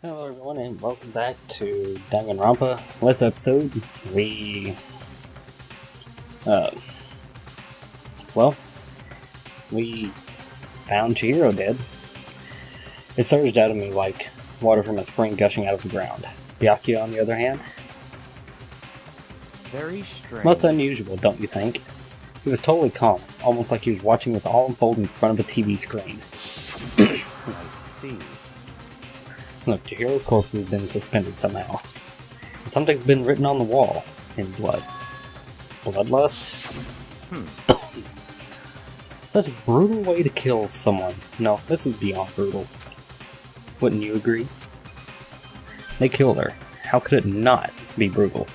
Hello everyone and welcome back to Danganronpa. Last episode, we found Chihiro dead. It surged out of me like water from a spring gushing out of the ground. Byakuya, on the other hand, very strange. Most unusual, don't you think? He was totally calm, almost like he was watching this all unfold in front of a TV screen. I see. Look, Chihiro's corpse has been suspended somehow. And something's been written on the wall in blood. Bloodlust? Such a brutal way to kill someone. No, this is beyond brutal. Wouldn't you agree? They killed her. How could it not be brutal?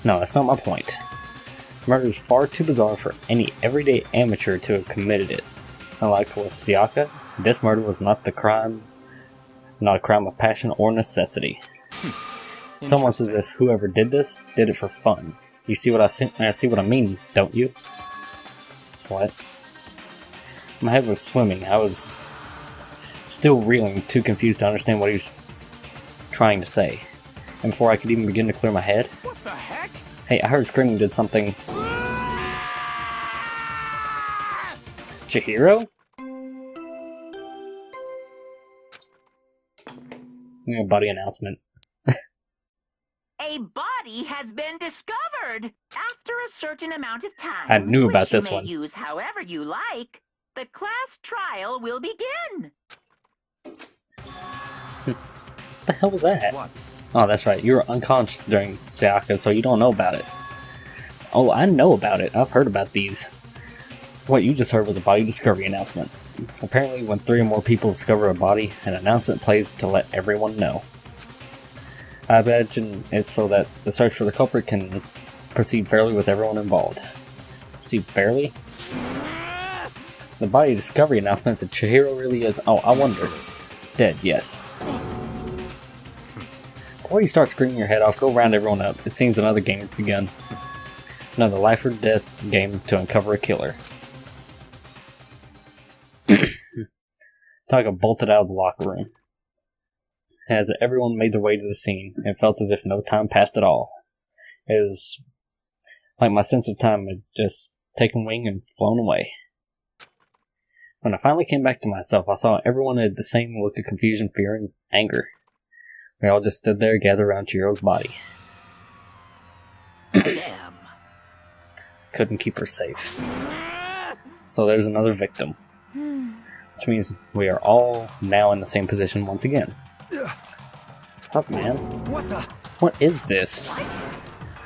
No, that's not my point. Murder is far too bizarre for any everyday amateur to have committed it. Unlike with Sayaka, this murder was not a crime of passion or necessity. It's almost as if whoever did this did it for fun. You see what I mean, don't you? What? My head was swimming. I was still reeling, too confused to understand what he was trying to say. And before I could even begin to clear my head... What the heck? Hey, I heard screaming did something... Chihiro? Yeah, body announcement. A body has been discovered after a certain amount of time. I knew about which you this may one. Use however you like. The class trial will begin. What the hell was that? What? Oh, that's right. You were unconscious during Sayaka, so you don't know about it. Oh, I know about it. I've heard about these. What you just heard was a body discovery announcement. Apparently, when 3 or more people discover a body, an announcement plays to let everyone know. I imagine it's so that the search for the culprit can proceed fairly with everyone involved. Proceed fairly? The body discovery announcement that Chihiro really is... Oh, I wonder. Dead, yes. Before you start screaming your head off, go round everyone up. It seems another game has begun. Another life or death game to uncover a killer. Taka bolted out of the locker room. As everyone made their way to the scene, it felt as if no time passed at all. It was like my sense of time had just taken wing and flown away. When I finally came back to myself, I saw everyone had the same look of confusion, fear, and anger. We all just stood there, gathered around Chihiro's body. Damn. Couldn't keep her safe. So there's another victim. Which means we are all now in the same position once again. Fuck, man. What is this?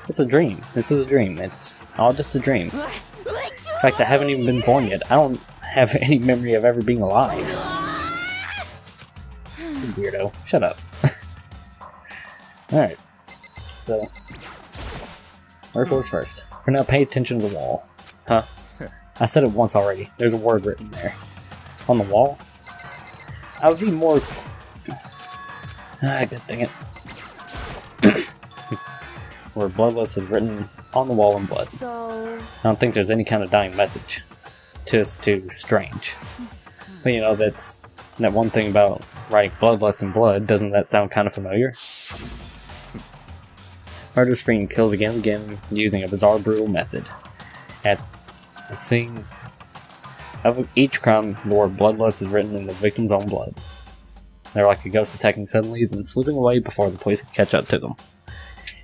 It's a dream. This is a dream. It's all just a dream. In fact, I haven't even been born yet. I don't have any memory of ever being alive. You weirdo. Shut up. Alright. So, where goes first? For now, pay attention to the wall. Huh? I said it once already. There's a word written there. On the wall? I would be more... God dang it. Where Bloodless is written on the wall in blood. So... I don't think there's any kind of dying message. It's just too strange. But you know, that's that one thing about writing Bloodless in blood. Doesn't that sound kind of familiar? Murder's Fiend kills again and again using a bizarre, brutal method. At the scene of each crime, the word Bloodless is written in the victim's own blood. They're like a ghost attacking suddenly, then slipping away before the police can catch up to them.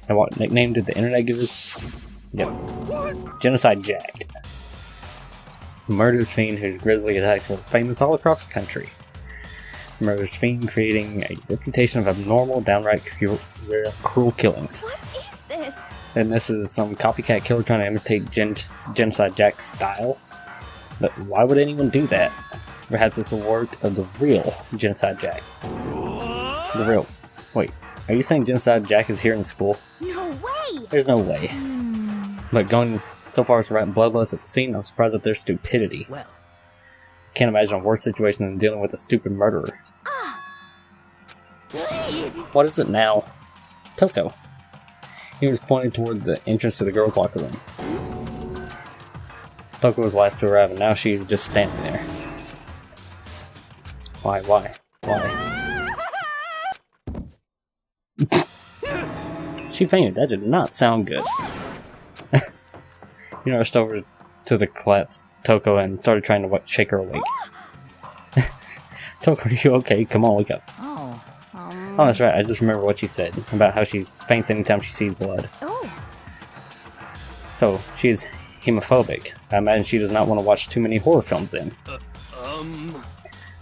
And what nickname did the internet give us? Yep. Genocide Jack. Murder's Fiend, whose grisly attacks were famous all across the country. Murder's Fiend creating a reputation of abnormal, downright cruel killings. What is this? And this is some copycat killer trying to imitate Genocide Jack's style. But why would anyone do that? Perhaps it's the work of the real Genocide Jack. The real... Wait, are you saying Genocide Jack is here in school? No way! There's no way. But going so far as writing Bloodless at the scene, I'm surprised at their stupidity. Well. Can't imagine a worse situation than dealing with a stupid murderer. What is it now? Toko. He was pointing toward the entrance to the girls' locker room. Toko was last to arrive, and now she's just standing there. Why? She fainted. That did not sound good. You rushed over to the collapsed Toko and started trying to shake her awake. Toko, are you okay? Come on, wake up. Oh. Oh, that's right. I just remember what she said about how she faints anytime she sees blood. Oh. So, she's hemophobic. I imagine she does not want to watch too many horror films then.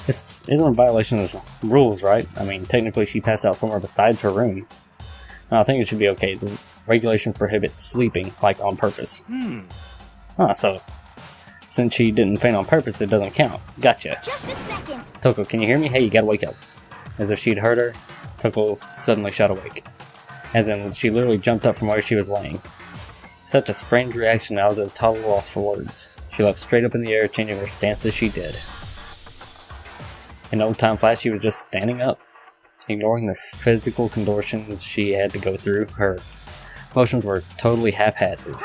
This isn't a violation of the rules, right? I mean, technically she passed out somewhere besides her room. No, I think it should be okay. The regulations prohibit sleeping, like on purpose. So since she didn't faint on purpose, it doesn't count. Gotcha. Just a second. Toko, can you hear me? Hey, you gotta wake up. As if she'd heard her, Toko suddenly shot awake. As in, she literally jumped up from where she was laying. Such a strange reaction, I was at a total loss for words. She leapt straight up in the air, changing her stance as she did. In no time flash, she was just standing up. Ignoring the physical contortions she had to go through, her motions were totally haphazard.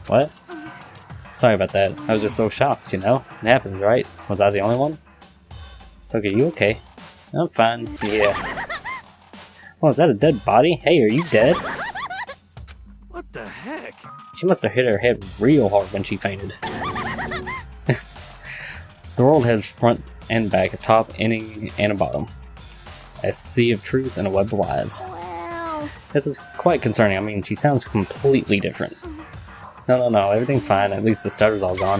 What? Sorry about that. I was just so shocked, you know? It happens, right? Was I the only one? Okay, you okay? I'm fine. Yeah. Oh, is that a dead body? Hey, are you dead? What the heck? She must have hit her head real hard when she fainted. The world has front and back, a top, ending, and a bottom. A sea of truth and a web of lies. Well. This is quite concerning. I mean, she sounds completely different. No, everything's fine. At least the stutter's all gone.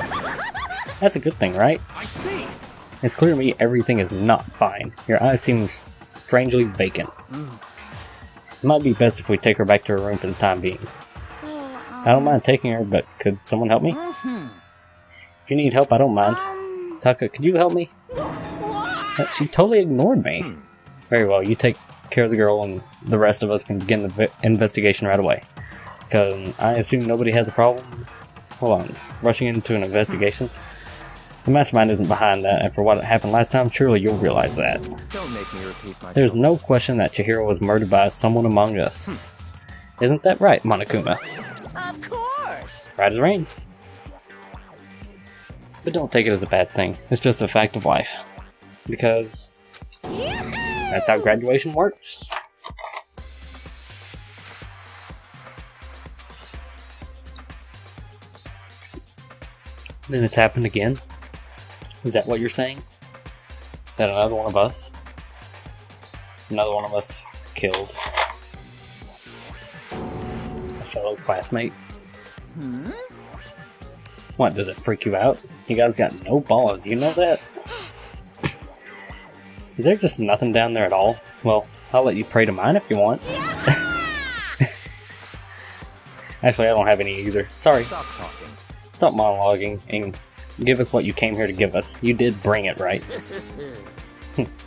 That's a good thing, right? I see. It's clear to me everything is not fine. Your eyes seem strangely vacant. It might be best if we take her back to her room for the time being. So, I don't mind taking her, but could someone help me? If you need help, I don't mind. Taka, could you help me? She totally ignored me. Very well, you take care of the girl and the rest of us can begin the investigation right away. Because I assume nobody has a problem? Hold on, rushing into an investigation? The mastermind isn't behind that, and for what happened last time, surely you'll realize that. Don't make me repeat myself. There's no question that Chihiro was murdered by someone among us. Isn't that right, Monokuma? Of course. Right as rain. But don't take it as a bad thing. It's just a fact of life. Because that's how graduation works. Then it's happened again. Is that what you're saying? That another one of us killed a fellow classmate? What, does it freak you out? You guys got no balls, you know that? Is there just nothing down there at all? Well, I'll let you pray to mine if you want. Actually, I don't have any either. Sorry. Stop talking. Stop monologuing and give us what you came here to give us. You did bring it, right?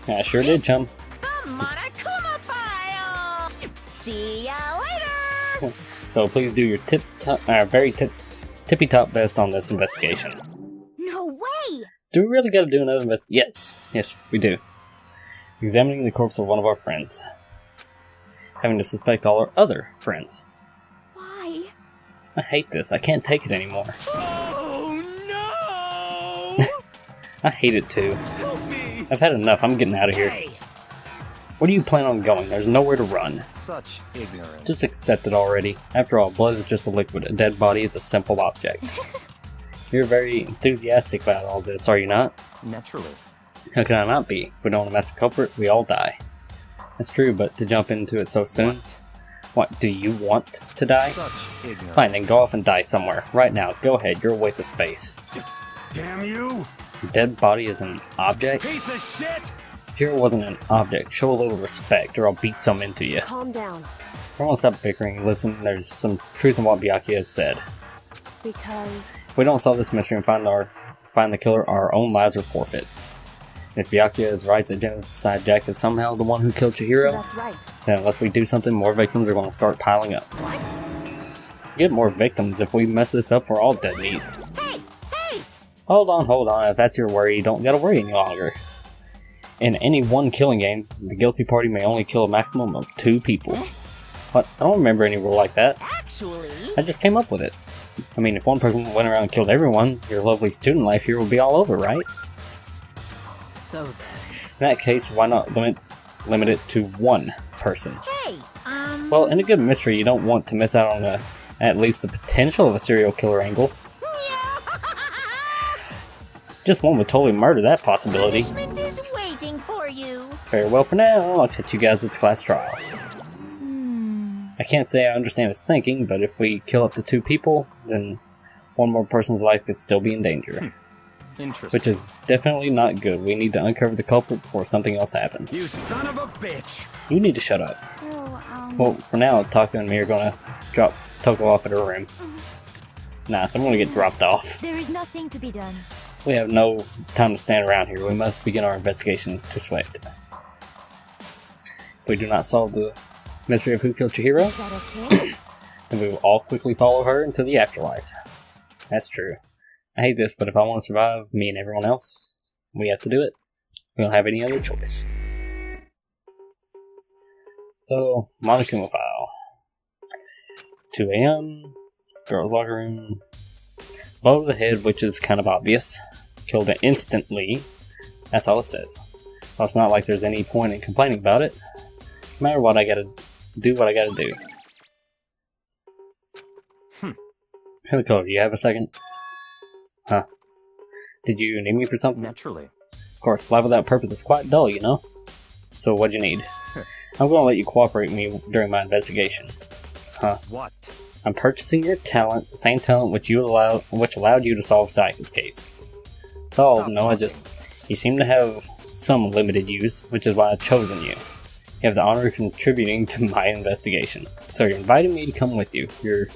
I sure did, chum. the Monokuma file. See ya later. So please do your tippy-top best on this investigation. No way. Do we really gotta do another investigation? Yes, we do. Examining the corpse of one of our friends. Having to suspect all our other friends. Why? I hate this. I can't take it anymore. Oh no! I hate it too. Help me! I've had enough. I'm getting out of here. Hey! Where do you plan on going? There's nowhere to run. Such ignorance. Just accept it already. After all, blood is just a liquid. A dead body is a simple object. You're very enthusiastic about all this, are you not? Naturally. How can I not be? If we don't amass a culprit, we all die. That's true, but to jump into it so soon? What, do you want to die? Such ignorance. Fine, then go off and die somewhere. Right now, go ahead, you're a waste of space. Damn you! Dead body is an object? Piece of shit! Hero wasn't an object. Show a little respect, or I'll beat some into you. Calm down. Everyone stop bickering. Listen, there's some truth in what Byakuya has said. Because... If we don't solve this mystery and find the killer, our own lives are forfeit. If Byakuya is right that Genocide Jack is somehow the one who killed Chihiro, That's right. then unless we do something, more victims are going to start piling up. Get more victims. If we mess this up, we're all dead meat. Hey! Hey! Hold on. If that's your worry, you don't gotta worry any longer. In any one killing game, the guilty party may only kill a maximum of 2 people. What? I don't remember any rule like that. Actually... I just came up with it. I mean, if one person went around and killed everyone, your lovely student life here would be all over, right? So then... In that case, why not limit it to 1 person? Hey! Well, in a good mystery, you don't want to miss out on at least the potential of a serial killer angle. Just one would totally murder that possibility. Punishment is waiting for you. Farewell for now, I'll catch you guys at the class trial. I can't say I understand his thinking, but if we kill up to 2 people, then one more person's life could still be in danger. Interesting. Which is definitely not good. We need to uncover the culprit before something else happens. You son of a bitch! You need to shut up. So, Well, for now, Taka and me are gonna drop Toko off at her room. Nah, so I'm gonna get dropped off. There is nothing to be done. We have no time to stand around here. We must begin our investigation to sweat. If we do not solve the mystery of who killed Chihiro, Is that okay? then we will all quickly follow her into the afterlife. That's true. I hate this, but if I want to survive, me and everyone else, we have to do it. We don't have any other choice. So, Monokuma file. 2 a.m. Girls' locker room. Blow to the head, which is kind of obvious. Killed it instantly. That's all it says. Well, it's not like there's any point in complaining about it. No matter what, I gotta do what I gotta do. Kyoko, do you have a second? Huh. Did you need me for something? Naturally. Of course, life without purpose is quite dull, you know? So what'd you need? I'm gonna let you cooperate with me during my investigation. Huh. What? I'm purchasing your talent, the same talent which allowed you to solve Sayaka's case. So, no, you seem to have some limited use, which is why I've chosen you. You have the honor of contributing to my investigation. So you're inviting me to come with you. You're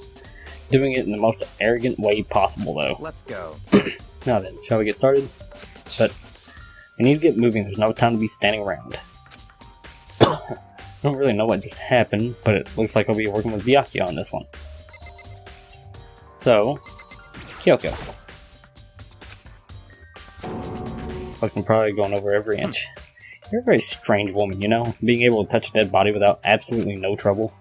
doing it in the most arrogant way possible, though. Let's go. Now then, shall we get started? But we need to get moving. There's no time to be standing around. I don't really know what just happened, but it looks like I'll be working with Byakuya on this one. So, Kyoko. Fucking probably going over every inch. You're a very strange woman, you know? Being able to touch a dead body without absolutely no trouble.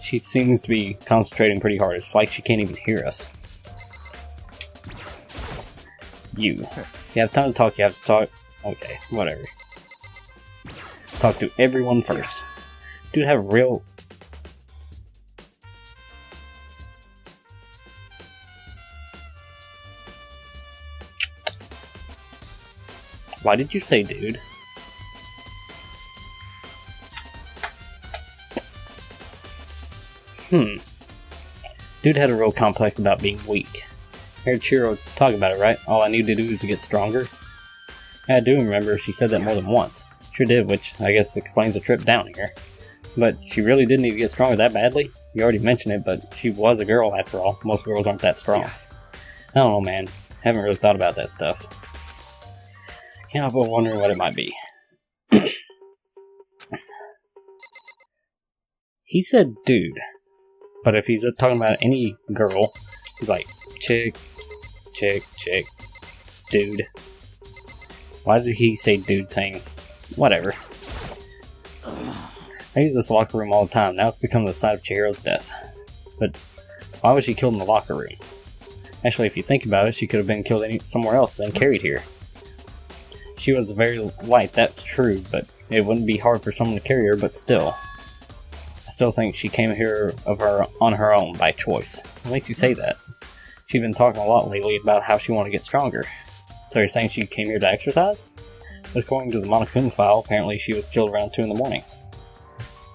She seems to be concentrating pretty hard. It's like she can't even hear us. You. If you have time to talk, you have to talk. Okay, whatever. Talk to everyone first. Dude, have real... Why did you say dude? Dude had a real complex about being weak. I heard Chihiro talk about it, right? All I need to do is to get stronger. I do remember she said that more than once. Sure did, which I guess explains the trip down here. But she really did need to get stronger that badly? You already mentioned it, but she was a girl after all. Most girls aren't that strong. I don't know, man. Haven't really thought about that stuff. Can't help but wondering what it might be. He said dude. But if he's talking about any girl, he's like chick, chick, chick, dude. Why did he say dude saying whatever? I use this locker room all the time. Now it's become the site of Chihiro's death. But why was she killed in the locker room? Actually, if you think about it, she could have been killed somewhere else than carried here. She was very light, that's true, but it wouldn't be hard for someone to carry her, but still. I still think she came here on her own, by choice. What makes you say that? She's been talking a lot lately about how she wanted to get stronger. So you're saying she came here to exercise? But according to the Monokuma file, apparently she was killed around 2 in the morning.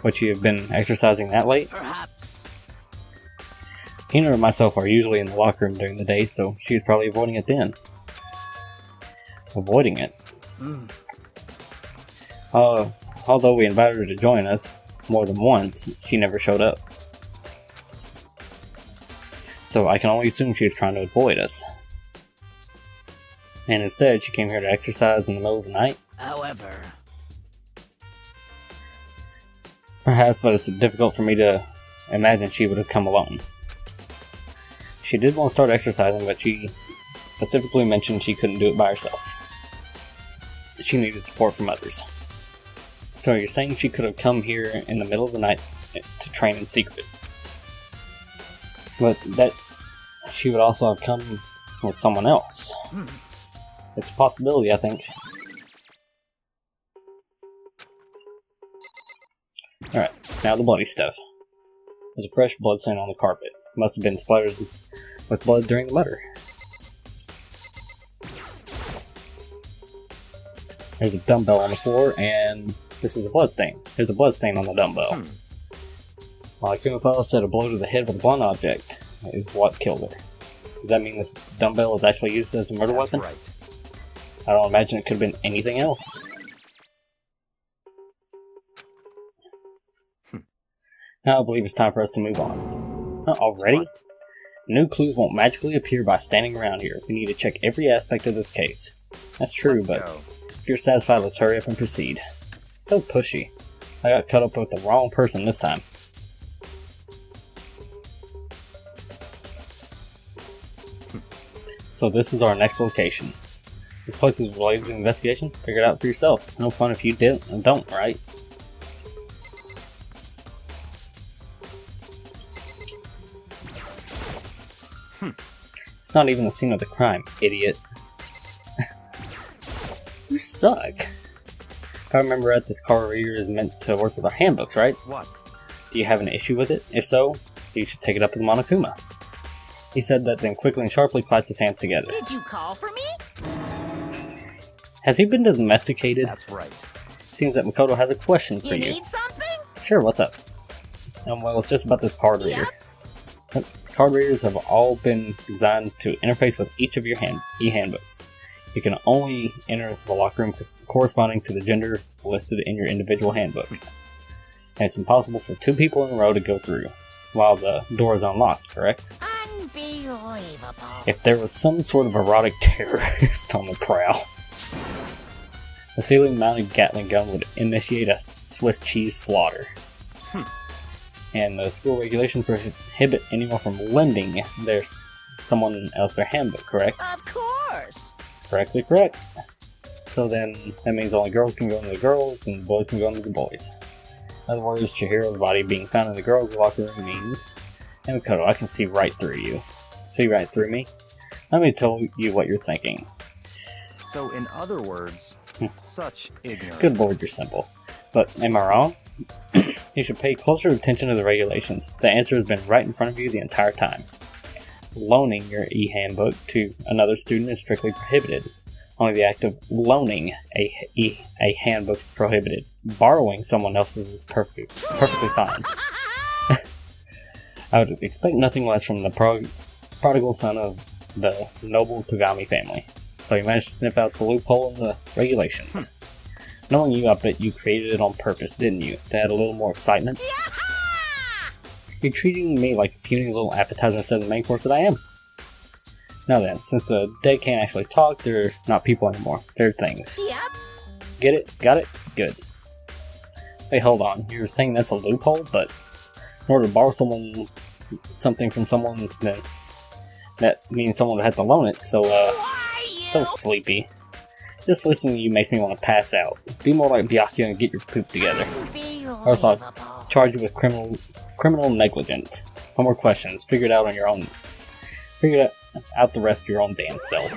Would she have been exercising that late? Perhaps. Hina and myself are usually in the locker room during the day, so she was probably avoiding it then. Avoiding it? Although we invited her to join us more than once, she never showed up. So I can only assume she was trying to avoid us. And instead, she came here to exercise in the middle of the night? However, Perhaps, but it's difficult for me to imagine she would have come alone. She did want to start exercising, but she specifically mentioned she couldn't do it by herself. She needed support from others. So you're saying she could have come here in the middle of the night to train in secret. But that she would also have come with someone else. It's a possibility, I think. Alright, now the bloody stuff. There's a fresh blood stain on the carpet. It must have been splattered with blood during the murder. There's a dumbbell on the floor, and this is a blood stain. There's a blood stain on the dumbbell. Like Kumafa said, a blow to the head with a blunt object is what killed her. Does that mean this dumbbell was actually used as a murder weapon? Right. I don't imagine it could have been anything else. Now I believe it's time for us to move on. Already? What? New clues won't magically appear by standing around here. We need to check every aspect of this case. That's true, Let's but go. if you're satisfied, let's hurry up and proceed. So pushy. I got cut up with the wrong person this time. So this is our next location. This place is related to the investigation. Figure it out for yourself. It's no fun if you don't, right? It's not even the scene of the crime, idiot. You suck. If I remember right, this car reader is meant to work with our handbooks, right? What? Do you have an issue with it? If so, you should take it up with Monokuma. He said that, then quickly and sharply clapped his hands together. Did you call for me? Has he been domesticated? That's right. Seems that Makoto has a question for You you. need something? Sure, what's up? Well, it's just about this card reader. Card readers have all been designed to interface with each of your e-handbooks. You can only enter the locker room corresponding to the gender listed in your individual handbook. And it's impossible for two people in a row to go through, while the door is unlocked, correct? Unbelievable. If there was some sort of erotic terrorist on the prowl, a ceiling-mounted Gatling gun would initiate a Swiss cheese slaughter. And the school regulations prohibit anyone from lending someone else their handbook, correct? Of course. Correctly correct. So then, that means only girls can go into the girls, and boys can go into the boys. In other words, Chihiro's body being found in the girls' locker room means... And Makoto, I can see right through you. See right through me? Let me tell you what you're thinking. So, in other words, such ignorance. Good lord, you're simple. But, am I wrong? You should pay closer attention to the regulations. The answer has been right in front of you the entire time. Loaning your e-handbook to another student is strictly prohibited. Only the act of loaning a handbook is prohibited. Borrowing someone else's is perfectly fine. I would expect nothing less from the prodigal son of the noble Togami family. So you managed to sniff out the loophole in the regulations. Knowing you, I bet you created it on purpose, didn't you? To add a little more excitement? You're treating me like a puny little appetizer instead of the main course that I am. Now then, since the dead can't actually talk, they're not people anymore. They're things. Yep. Get it? Got it? Good. Hey, hold on. You're saying that's a loophole, but in order to borrow something from someone, then that means someone would have to loan it, so, so sleepy. Just listening to you makes me want to pass out. Be more like Byakuya and get your poop together. Or else I'll charge you with criminal negligence. No more questions. Figure it out on your own. Figure out the rest of your own damn self.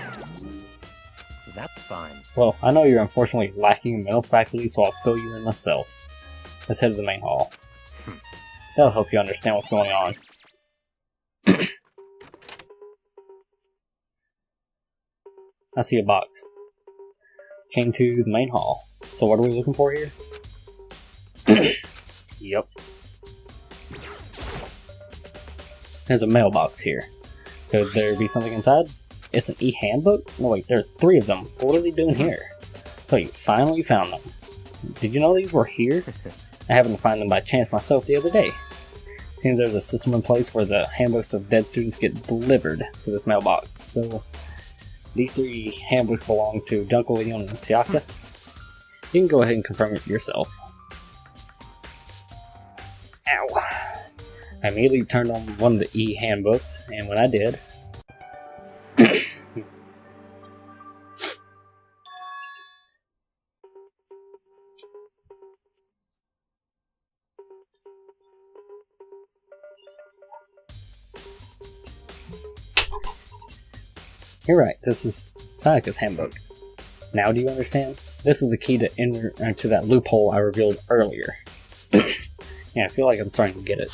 That's fine. Well, I know you're unfortunately lacking in mental faculty, so I'll fill you in myself. Let's head to the main hall. That'll help you understand what's going on. I see a box. Came to the main hall. So what are we looking for here? Yep. There's a mailbox here. Could there be something inside? It's an e-handbook? No wait, there are 3 of them. What are they doing here? So you finally found them. Did you know these were here? I happened to find them by chance myself the other day. Seems there's a system in place where the handbooks of dead students get delivered to this mailbox. So these 3 handbooks belong to Junko Leon and Sayaka. You can go ahead and confirm it yourself. Ow. I immediately turned on one of the e-handbooks, and when I did... You're right, this is Sayaka's handbook. Now do you understand? This is the key to enter into that loophole I revealed earlier. Yeah, I feel like I'm starting to get it.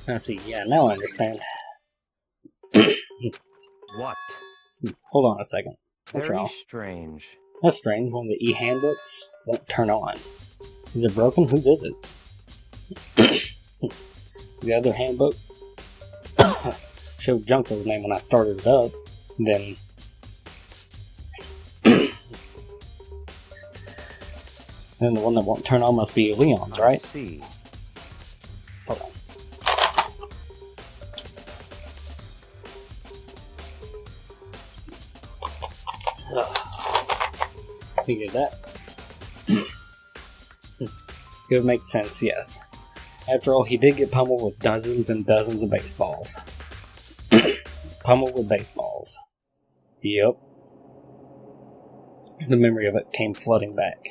Let's see, yeah, now I understand. What? Hold on a second. What's Very wrong? strange. That's strange, one of the e-handbooks won't turn on. Is it broken? Whose is it? The other handbook showed Junko's name when I started it up. Then then the one that won't turn on must be Leon's, right? I see. Hold on. You get that? It would make sense, yes. After all, he did get pummeled with dozens and dozens of baseballs. Pummeled with baseballs. Yep. The memory of it came flooding back.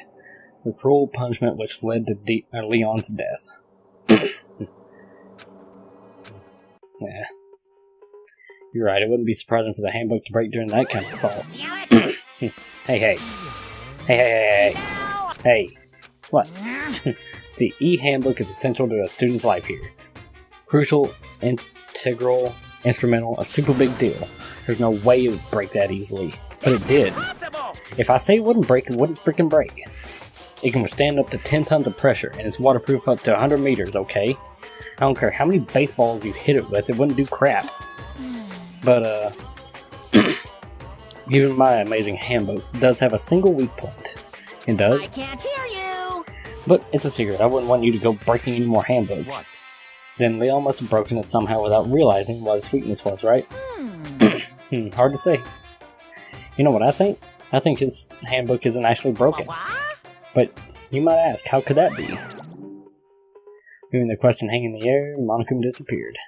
The cruel punishment which led to Leon's death. Yeah. You're right, it wouldn't be surprising for the handbook to break during that kind of assault. Hey. Hey. What? The e-handbook is essential to a student's life here. Crucial, integral, instrumental, a super big deal. There's no way it would break that easily. But it did. If I say it wouldn't break, it wouldn't freaking break. It can withstand up to 10 tons of pressure, and it's waterproof up to 100 meters, okay? I don't care how many baseballs you hit it with, it wouldn't do crap. But, even my amazing handbooks does have a single weak point. It does. I can't hear you. But it's a secret. I wouldn't want you to go breaking any more handbooks. What? Then Leon must have broken it somehow without realizing what his weakness was, right? Hard to say. You know what I think? I think his handbook isn't actually broken. But you might ask, how could that be? Leaving the question hanging in the air, Monokuma disappeared.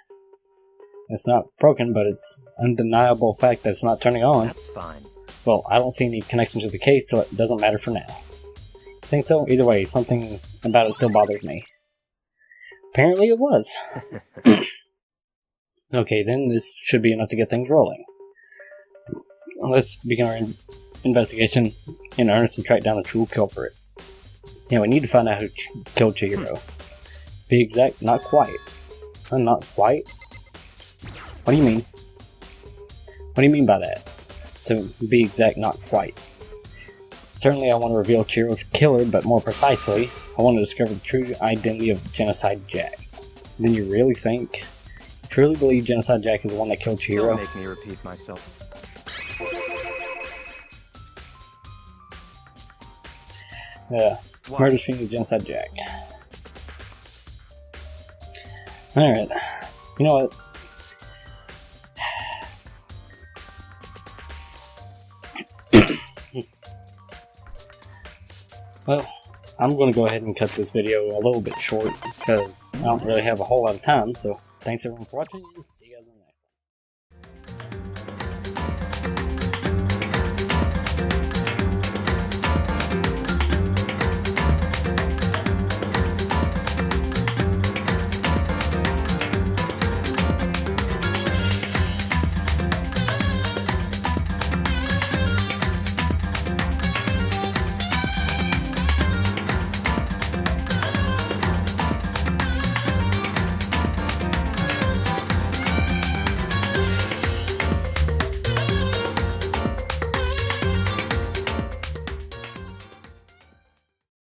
It's not broken, but it's undeniable fact that it's not turning on. That's fine. Well, I don't see any connection to the case, so it doesn't matter for now. Think so? Either way, something about it still bothers me. Apparently it was. Okay, then this should be enough to get things rolling. Let's begin our investigation in earnest and track down the true culprit. Yeah, we need to find out who killed Chihiro. Be exact, not quite. Not quite? What do you mean? What do you mean by that? To be exact, not quite. Certainly I want to reveal Chihiro's killer, but more precisely, I want to discover the true identity of Genocide Jack. Then you really think? You truly believe Genocide Jack is the one that killed Chihiro? Don't make me repeat myself. Murder's fiend of Genocide Jack. Alright. You know what? Well, I'm going to go ahead and cut this video a little bit short because I don't really have a whole lot of time, so thanks everyone for watching and see you guys in the next one.